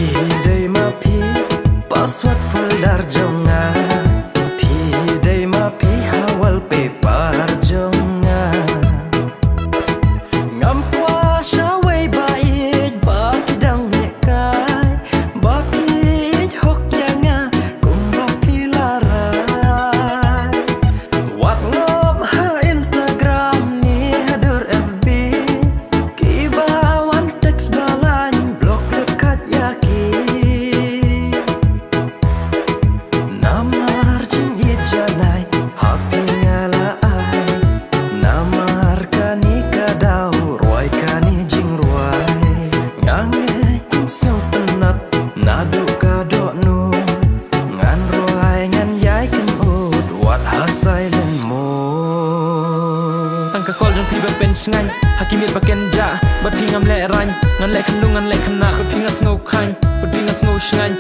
Pidai mapi password folder jonga Pidai mapi hawal paper jonga Ngam kwa shawai baik baki dang nekai Baki hok yanga kum baki larai Wat ngom ha Instagram ni hadur FB Kibawan teks balan blok lekat yaki Namar jing ijanai hapi ngalaai Namar kani kadau ruai kani jing ruai Ngange kin siau penat nadu kadok nu Ngan ruai ngan yai kin ud wat hasai len mo Angka kol jong pi ben sngan hakimit baken ja bat pi ngam le ran ngan le khnu ngan le khna bat pi ngas ngau khan bat pi ngas ngau sngan